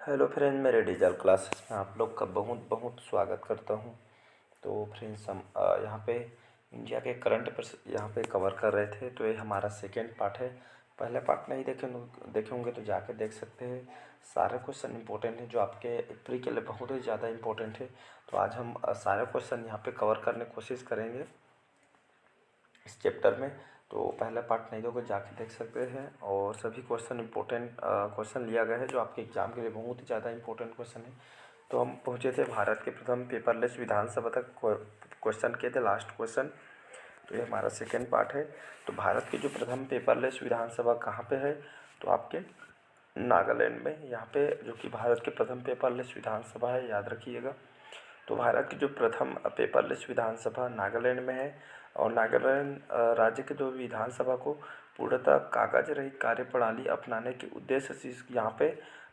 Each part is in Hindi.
हेलो फ्रेंड, मेरे डिजिटल क्लासेस में आप लोग का बहुत बहुत स्वागत करता हूं। तो फ्रेंड्स हम यहाँ पे इंडिया के करंट अफेयर्स यहाँ पे कवर कर रहे थे। तो ये हमारा सेकेंड पार्ट है। पहले पार्ट नहीं देखे होंगे तो जाके देख सकते हैं। सारे क्वेश्चन इंपॉर्टेंट हैं जो आपके प्री के लिए बहुत ही ज़्यादा इंपॉर्टेंट है। तो आज हम सारे क्वेश्चन यहाँ पे कवर करने की कोशिश करेंगे इस चैप्टर में। तो पहला पार्ट नहीं दोगे जाके देख सकते हैं। और सभी क्वेश्चन इंपॉर्टेंट क्वेश्चन लिया गया है जो आपके एग्जाम के लिए बहुत ही ज़्यादा इंपॉर्टेंट क्वेश्चन है। तो हम पहुँचे थे भारत के प्रथम पेपरलेस विधानसभा तक क्वेश्चन किए थे, लास्ट क्वेश्चन। तो ये हमारा सेकेंड पार्ट है। तो भारत की जो प्रथम पेपरलेस विधानसभा कहाँ पे है, तो आपके नागालैंड में, यहाँ पे जो कि भारत के प्रथम पेपरलेस विधानसभा है, याद रखिएगा। तो भारत की जो प्रथम पेपरलेस विधानसभा नागालैंड में है। और नागालैंड राज्य के जो विधानसभा को पूर्णतः कागज रहित कार्यप्रणाली अपनाने के उद्देश्य से यहाँ पे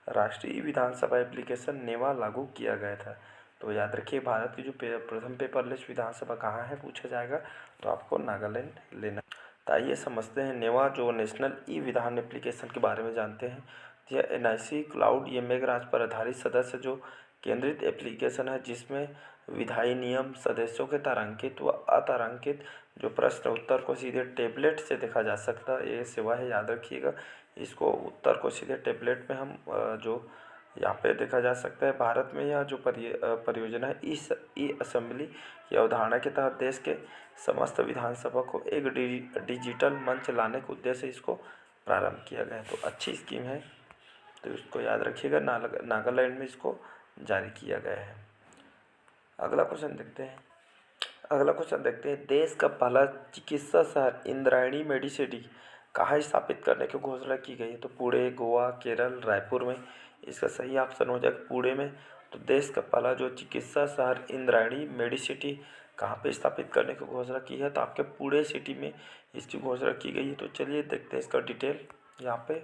राष्ट्रीय विधानसभा एप्लीकेशन नेवा लागू किया गया था। तो याद रखिए, भारत की जो प्रथम पेपरलेस विधानसभा कहाँ है पूछा जाएगा, तो आपको नागालैंड लेना। तो आइए समझते हैं नेवा जो नेशनल ई विधान एप्लीकेशन के बारे में जानते हैं। यह एनआईसी क्लाउड ये मेघराज पर आधारित सदस्य जो केंद्रित एप्लीकेशन है जिसमें विधायी नियम, सदस्यों के तारांकित व अतारांकित जो प्रश्न उत्तर को सीधे टेबलेट से देखा जा सकता है, ये सेवा है, याद रखिएगा। इसको उत्तर को सीधे टेबलेट में हम जो यहाँ पे देखा जा सकता है। भारत में यह जो परियोजना है इस ई असेंबली की अवधारणा के तहत देश के समस्त विधानसभा को एक डिजिटल मंच लाने के उद्देश्य से इसको प्रारंभ किया गया है। तो अच्छी स्कीम है, तो इसको याद रखिएगा। नागालैंड में इसको जारी किया गया है। अगला क्वेश्चन देखते हैं। देश का पहला चिकित्सा शहर इंद्रायणी मेडिसिटी कहाँ स्थापित करने की घोषणा की गई है, तो पुणे, गोवा, केरल, रायपुर में। इसका सही ऑप्शन हो जाएगा पुणे में। तो देश का पहला जो चिकित्सा शहर इंद्रायणी मेडिसिटी कहाँ पे स्थापित करने की घोषणा की है, तो आपके पुणे सिटी में इसकी घोषणा की गई है। तो चलिए देखते हैं इसका डिटेल यहाँ पे।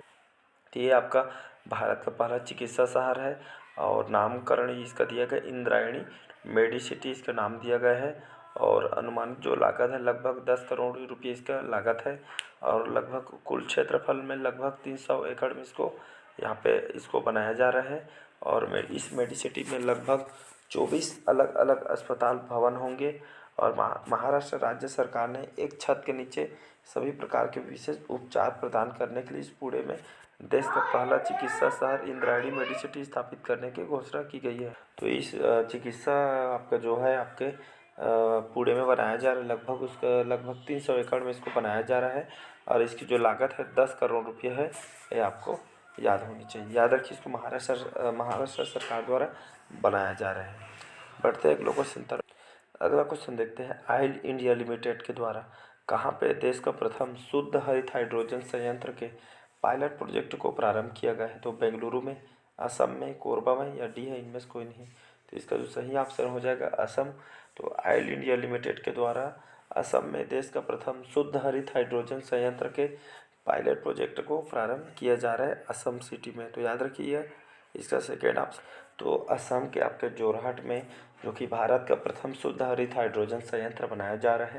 तो ये आपका भारत का पहला चिकित्सा शहर है और नामकरण इसका दिया गया इंद्रायणी मेडिसिटी, इसका नाम दिया गया है। और अनुमानित जो लागत है लगभग 10 करोड़ रुपये इसका लागत है। और लगभग कुल क्षेत्रफल में लगभग 300 एकड़ में यहाँ पे इसको बनाया जा रहा है। और इस मेडिसिटी में लगभग 24 अलग अलग अस्पताल भवन होंगे। और महाराष्ट्र राज्य सरकार ने एक छत के नीचे सभी प्रकार के विशेष उपचार प्रदान करने के लिए इस पुणे में देश का पहला चिकित्सा शहर इंद्रायणी मेडिसिटी स्थापित करने की घोषणा की गई है। तो इस चिकित्सा आपका जो है आपके पुणे में बनाया जा रहा है। लगभग 300 एकड़ में इसको बनाया जा रहा है। और इसकी जो लागत है 10 करोड़ रुपये है, ये आपको याद होनी चाहिए। याद रखिए, इसको महाराष्ट्र सरकार द्वारा बनाया जा रहा है। बढ़ते अगला क्वेश्चन देखते हैं। ऑयल इंडिया लिमिटेड के द्वारा कहाँ पे देश का प्रथम शुद्ध हरित हाइड्रोजन संयंत्र के पायलट प्रोजेक्ट को प्रारंभ किया गया है, तो बेंगलुरु में, असम में, कोरबा में, या डी है इनमें से कोई नहीं। तो इसका जो सही ऑप्शन हो जाएगा असम। तो ऑयल इंडिया लिमिटेड के द्वारा असम में देश का प्रथम शुद्ध हरित हाइड्रोजन संयंत्र के पायलट प्रोजेक्ट को प्रारंभ किया जा रहा है असम सिटी में। तो याद रखिए इसका सेकेंड ऑप्शन। तो असम के आपके जोरहाट में जो कि भारत का प्रथम शुद्ध हरित हाइड्रोजन संयंत्र बनाया जा रहा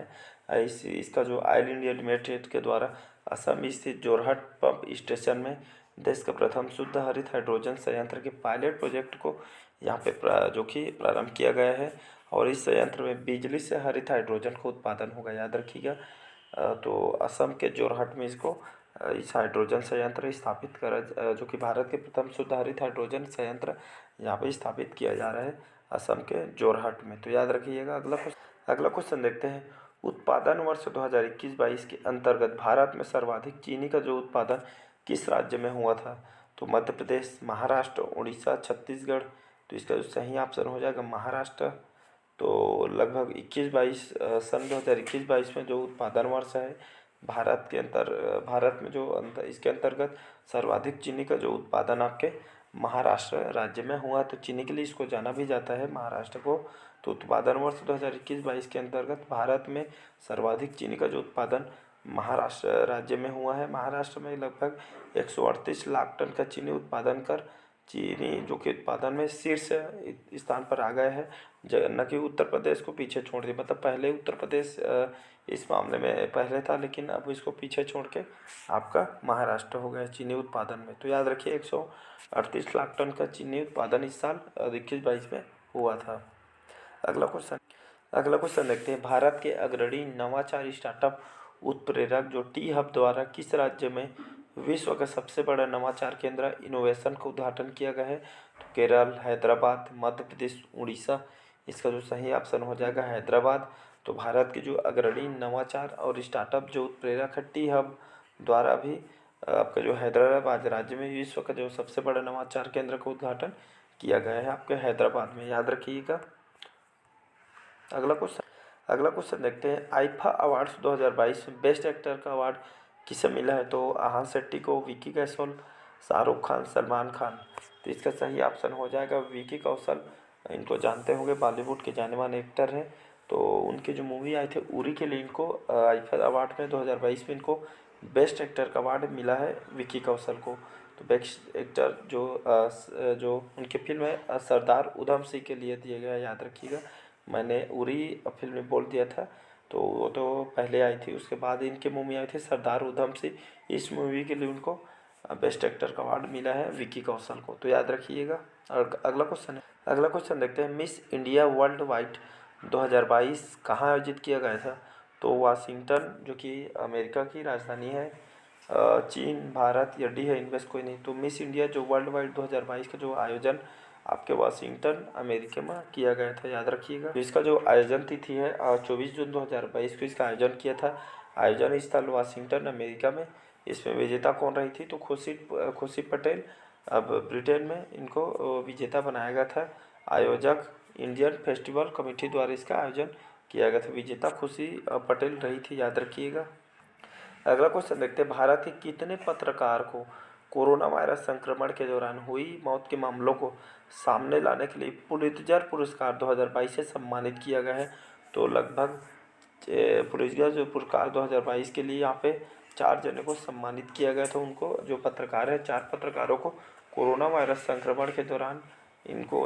है। इसका जो ऑयल इंडिया लिमिटेड के द्वारा असम स्थित जोरहाट पंप स्टेशन में देश का प्रथम शुद्ध हरित हाइड्रोजन संयंत्र के पायलट प्रोजेक्ट को यहाँ पे जो कि प्रारंभ किया गया है। और इस संयंत्र में बिजली से हरित हाइड्रोजन का उत्पादन होगा, याद रखिएगा। तो असम के जोरहाट में इस हाइड्रोजन संयंत्र स्थापित करा जो कि भारत के प्रथम शुद्ध हरित हाइड्रोजन संयंत्र यहाँ पे स्थापित किया जा रहा है असम के जोरहाट में। तो याद रखिएगा। अगला क्वेश्चन देखते हैं। उत्पादन वर्ष 2021-22 के अंतर्गत भारत में सर्वाधिक चीनी का जो उत्पादन किस राज्य में हुआ था, तो मध्य प्रदेश, महाराष्ट्र, उड़ीसा, छत्तीसगढ़। तो इसका जो सही ऑप्शन हो जाएगा महाराष्ट्र। तो लगभग सन 2021-22 में जो उत्पादन वर्ष है भारत में इसके अंतर्गत सर्वाधिक चीनी का जो उत्पादन आपके महाराष्ट्र राज्य में हुआ। तो चीनी के लिए इसको जाना भी जाता है महाराष्ट्र को। तो उत्पादन वर्ष 2021-22 के अंतर्गत भारत में सर्वाधिक चीनी का जो उत्पादन महाराष्ट्र राज्य में हुआ है। महाराष्ट्र में लगभग 138 लाख टन का चीनी उत्पादन कर चीनी जो कि उत्पादन में शीर्ष स्थान पर आ गए हैं, न कि उत्तर प्रदेश को पीछे छोड़ दिया। मतलब पहले उत्तर प्रदेश इस मामले में पहले था, लेकिन अब इसको पीछे छोड़ के आपका महाराष्ट्र हो गया चीनी उत्पादन में। तो याद रखिए 138 लाख टन का चीनी उत्पादन इस साल 21-22 में हुआ था। अगला क्वेश्चन देखते हैं, भारत के अग्रणी नवाचार स्टार्टअप उत्प्रेरक जो टी हब द्वारा किस राज्य में विश्व का सबसे बड़ा नवाचार केंद्र इनोवेशन का उद्घाटन किया गया है? तो केरल, हैदराबाद, मध्य प्रदेश, उड़ीसा। इसका जो सही ऑप्शन हो जाएगा हैदराबाद। तो भारत के जो अग्रणी नवाचार और स्टार्टअप जो उत्प्रेरक है टी हब द्वारा भी आपका जो हैदराबाद राज्य में विश्व का जो सबसे बड़ा नवाचार केंद्र का उद्घाटन किया गया है आपके हैदराबाद में, याद रखिएगा। अगला क्वेश्चन देखते हैं, आईफा अवार्ड्स 2022 में बेस्ट एक्टर का अवार्ड किसे मिला है? तो आहान शेट्टी को, विकी कौशल, शाहरुख खान, सलमान खान। तो इसका सही ऑप्शन हो जाएगा विकी कौशल। इनको जानते होंगे, बॉलीवुड के जाने माने एक्टर हैं। तो उनकी जो मूवी आई थी उरी के लिए इनको आईफा अवार्ड में 2022 में इनको बेस्ट एक्टर का अवार्ड मिला है विकी कौशल को। तो बेस्ट एक्टर जो उनकी फिल्म है सरदार उधम सिंह के लिए दिया गया, याद रखिएगा। मैंने उरी फिल्म में बोल दिया था, तो वो तो पहले आई थी, उसके बाद इनकी मूवी आई थी सरदार उधम सिंह। इस मूवी के लिए उनको बेस्ट एक्टर का अवार्ड मिला है विकी कौशल को, तो याद रखिएगा। और अगला क्वेश्चन देखते हैं, मिस इंडिया वर्ल्ड वाइड 2022 कहाँ आयोजित किया गया था? तो वाशिंगटन जो कि अमेरिका की राजधानी है, चीन, भारत या डी है इनमें से कोई नहीं। तो मिस इंडिया जो वर्ल्ड वाइड 2022 का जो आयोजन आपके वाशिंगटन अमेरिका में किया गया था, याद रखिएगा। तो इसका जो आयोजन तिथि है 24 जून 2022 को इसका आयोजन किया था। आयोजन स्थल वाशिंगटन अमेरिका में। इसमें विजेता कौन रही थी? तो खुशी पटेल। अब ब्रिटेन में इनको विजेता बनाया गया था। आयोजक इंडियन फेस्टिवल कमेटी द्वारा इसका आयोजन किया गया था। विजेता खुशी पटेल रही थी, याद रखिएगा। अगला क्वेश्चन देखते हैं, भारत के कितने पत्रकार को कोरोना वायरस संक्रमण के दौरान हुई मौत के मामलों को सामने लाने के लिए पुलित्जर पुरस्कार 2022 से सम्मानित किया गया है? तो लगभग पुलित्जर जो पुरस्कार 2022 के लिए यहाँ पे 4 जने को सम्मानित किया गया था। उनको जो पत्रकार है 4 पत्रकारों को कोरोना वायरस संक्रमण के दौरान इनको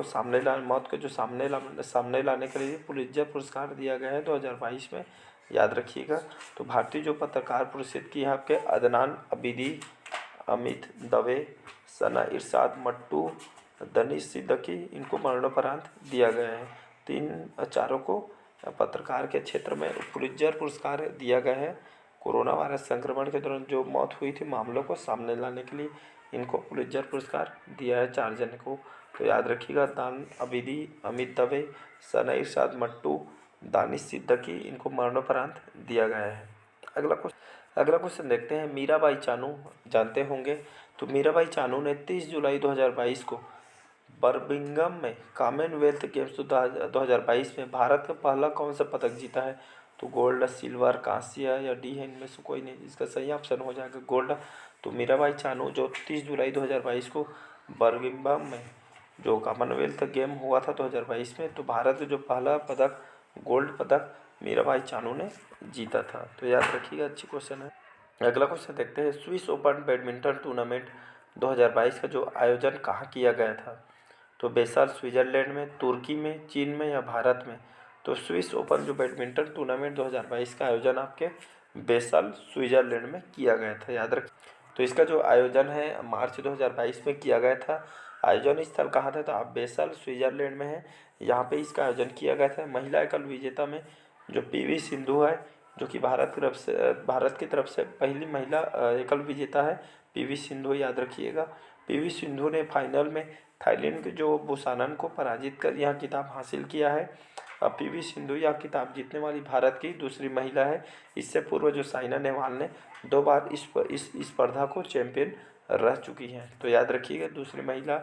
मौत को जो सामने लाने के लिए पुलित्जर पुरस्कार दिया गया है 2022 में, याद रखिएगा। तो भारतीय जो पत्रकार पुरस्कृत की है आपके अदनान अबीदी, अमित दवे, सना इरशाद मट्टू, दनिश सिद्दीकी, इनको मरणोपरांत दिया गया है। चारों को पत्रकार के क्षेत्र में पुलित्जर पुरस्कार दिया गया है। कोरोना वायरस संक्रमण के दौरान जो मौत हुई थी मामलों को सामने लाने के लिए इनको पुलित्जर पुरस्कार दिया है 4 जन को। तो याद रखिएगा, दान अबीदी, अमित दवे, सना इरशाद मट्टू, दानिश सिद्दीकी, इनको मरणोपरांत दिया गया है। अगला क्वेश्चन देखते हैं, मीराबाई चानू जानते होंगे। तो मीराबाई चानू ने 30 जुलाई 2022 को बर्मिंघम में कॉमनवेल्थ गेम्स 2022 में भारत का पहला कौन सा पदक जीता है? तो गोल्ड, सिल्वर, कांस्य या डी है इनमें से कोई नहीं। इसका सही ऑप्शन हो जाएगा गोल्ड। तो मीराबाई चानू जो 30 जुलाई 2022 को बर्मिंघम में जो कॉमनवेल्थ गेम हुआ था 2022 में, तो भारत का जो पहला पदक गोल्ड पदक मीराबाई चानू ने जीता था। तो याद रखिएगा, अच्छी क्वेश्चन है। अगला क्वेश्चन देखते हैं, स्विस ओपन बैडमिंटन टूर्नामेंट 2022 का जो आयोजन कहाँ किया गया था? तो बेसाल स्विट्जरलैंड में, तुर्की में, चीन में या भारत में? तो स्विस ओपन जो बैडमिंटन टूर्नामेंट 2022 का आयोजन आपके बेसाल स्विट्जरलैंड में किया गया था, याद रखिए। तो इसका जो आयोजन है मार्च 2022 में किया गया था। आयोजन स्थल कहाँ था? तो आप बेसाल स्विट्जरलैंड में है, यहाँ पे इसका आयोजन किया गया था। महिला एकल विजेता में जो पीवी सिंधु है, जो कि भारत की तरफ से पहली महिला एकल विजेता है पीवी सिंधु, याद रखिएगा। पीवी सिंधु ने फाइनल में थाईलैंड के जो बुसानन को पराजित कर यह खिताब हासिल किया है। पीवी सिंधु यह खिताब जीतने वाली भारत की दूसरी महिला है। इससे पूर्व जो साइना नेहवाल ने 2 बार इस स्पर्धा को चैंपियन रह चुकी हैं। तो याद रखिएगा, दूसरी महिला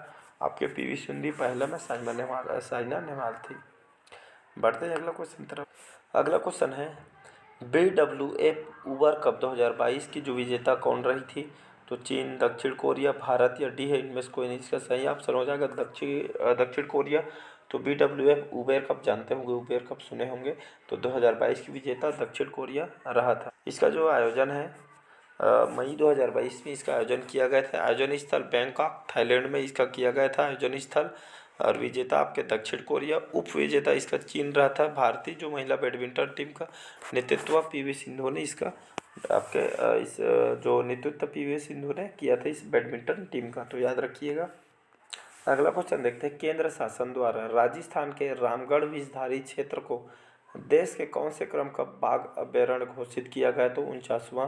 आपके पीवी सिंधु, पहला में साइना नेहवाल थी। बढ़ते हैं अगला क्वेश्चन तरफ। अगला क्वेश्चन है, BWF उबर कप 2022 की जो विजेता कौन रही थी? तो चीन, दक्षिण कोरिया, भारत या डी है इनमें से कोई नहीं। इसका सही ऑप्शन हो जाएगा दक्षिण कोरिया। तो BWF उबेर कप जानते होंगे, उबेर कप सुने होंगे। तो 2022 की विजेता दक्षिण कोरिया रहा था। इसका जो आयोजन है मई 2022 में इसका आयोजन किया गया था। आयोजन स्थल बैंकॉक थाईलैंड में इसका किया गया था आयोजन स्थल। और विजेता आपके दक्षिण कोरिया, उप विजेता इसका चीन रहा था। भारतीय जो महिला बैडमिंटन टीम का नेतृत्व पीवी सिंधु ने इसका आपके इस जो नेतृत्व पीवी सिंधु ने किया था इस बैडमिंटन टीम का, तो याद रखिएगा। अगला क्वेश्चन देखते हैं, केंद्र शासन द्वारा राजस्थान के रामगढ़ विषधारी क्षेत्र को देश के कौन से क्रम का बाघ अभयारण्य घोषित किया गया? तो 49वां,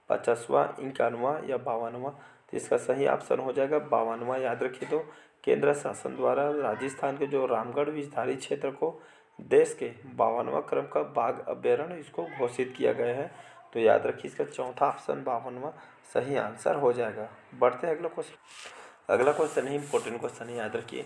50वां, 51वां या 52वां? तो इसका सही ऑप्शन हो जाएगा 52वां। याद रखिए, तो केंद्र शासन द्वारा राजस्थान के जो रामगढ़ विषधारी क्षेत्र को देश के 52वां क्रम का बाघ अभयारण्य इसको घोषित किया गया है। तो याद रखिए, इसका चौथा ऑप्शन 52वां सही आंसर हो जाएगा। बढ़ते हैं अगला क्वेश्चन। अगला क्वेश्चन है इंपॉर्टेंट क्वेश्चन है, याद रखिए।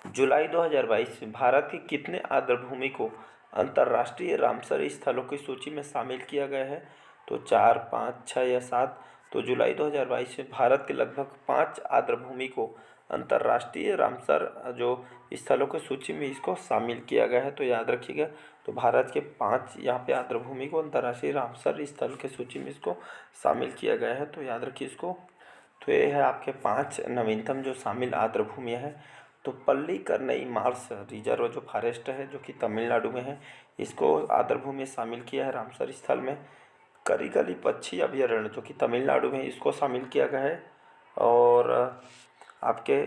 जुलाई 2022 में भारत की कितने आर्द्रभूमि को अंतर्राष्ट्रीय रामसर स्थलों की सूची में शामिल किया गया है? तो 4, 5, 6 या 7? तो जुलाई 2022 में भारत के लगभग 5 आर्द्रभूमि को अंतर्राष्ट्रीय रामसर जो स्थलों की सूची में इसको शामिल किया गया है। तो याद रखिएगा, तो भारत के 5 यहाँ पे आर्द्रभूमि को अंतर्राष्ट्रीय रामसर स्थल की सूची में इसको शामिल किया गया है। तो याद रखिए इसको। तो ये है आपके 5 नवीनतम जो शामिल आर्द्रभूमियाँ हैं। तो पल्लीकरनई मार्श रिजर्व जो फॉरेस्ट है जो कि तमिलनाडु में है, इसको आर्द्रभूमि में शामिल किया है रामसर स्थल में। करिकली पक्षी अभयारण्य जो कि तमिलनाडु में, इसको शामिल किया गया है। और आपके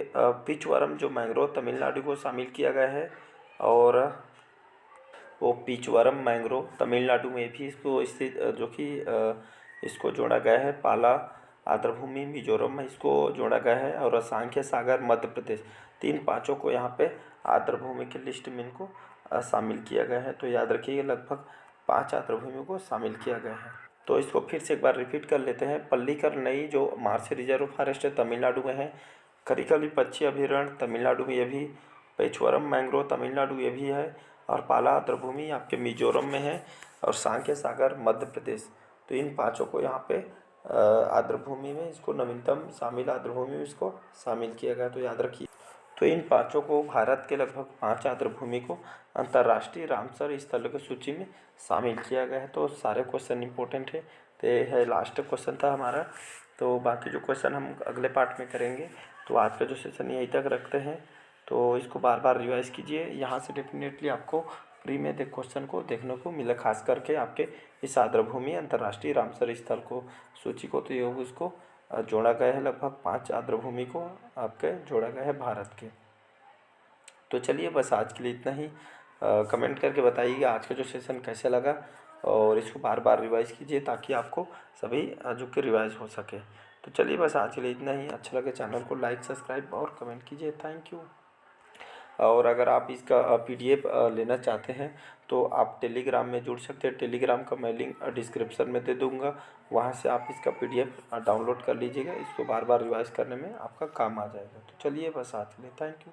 पिचवरम जो मैंग्रोव तमिलनाडु को शामिल किया गया है। और वो पिचवरम मैंग्रोव तमिलनाडु में भी इसको स्थित जो कि इसको जोड़ा गया है। पाला आर्द्रभूमि मिजोरम में इसको जोड़ा गया है। और सांख्य सागर मध्य प्रदेश, 3 को यहाँ पे आर्द्रभूमि की लिस्ट में इनको शामिल किया गया है। तो याद रखिए, लगभग 5 आर्द्रभूमि को शामिल किया गया है। तो इसको फिर से एक बार रिपीट कर लेते हैं। पल्लीकरनई जो मार्श रिजर्व फॉरेस्ट है तमिलनाडु में है। करिकली पक्षी अभयारण्य तमिलनाडु में ये भी। पेचवरम मैंग्रोव तमिलनाडु ये भी है। और पाला आर्द्रभूमि आपके मिजोरम में है। और सांख्य सागर मध्य प्रदेश। तो इन 5 को यहाँ पे आर्द्रभूमि में इसको नवीनतम शामिल आर्द्रभूमि में इसको शामिल किया गया। तो याद रखिए, तो इन 5 को भारत के लगभग 5 आर्द्रभूमि को अंतर्राष्ट्रीय रामसर स्थलों की सूची में शामिल किया गया है। तो सारे क्वेश्चन इंपॉर्टेंट है। तो ये है लास्ट क्वेश्चन था हमारा। तो बाकी जो क्वेश्चन हम अगले पार्ट में करेंगे। तो आज का जो सेशन यहीं तक रखते हैं। तो इसको बार बार रिवाइज कीजिए। यहाँ से डेफिनेटली आपको फ्री में क्वेश्चन को देखने को मिला, खास करके आपके इस आर्द्रभूमि अंतर्राष्ट्रीय रामसर स्थल को सूची को। तो ये उसको जोड़ा गया है, लगभग 5 आर्द्रभूमि को आपके जोड़ा गया है भारत के। तो चलिए, बस आज के लिए इतना ही। कमेंट करके बताइएगा आज का जो सेशन कैसे लगा। और इसको बार बार रिवाइज कीजिए ताकि आपको सभी जो कि रिवाइज हो सके। तो चलिए, बस आज के लिए इतना ही। अच्छा लगे चैनल को लाइक, सब्सक्राइब और कमेंट कीजिए। Thank you. और अगर आप इसका PDF लेना चाहते हैं तो आप टेलीग्राम में जुड़ सकते हैं। टेलीग्राम का मैं लिंक डिस्क्रिप्शन में दे दूँगा, वहाँ से आप इसका PDF डाउनलोड कर लीजिएगा। इसको बार बार रिवाइज करने में आपका काम आ जाएगा। तो चलिए, बस आज के लिए थैंक यू।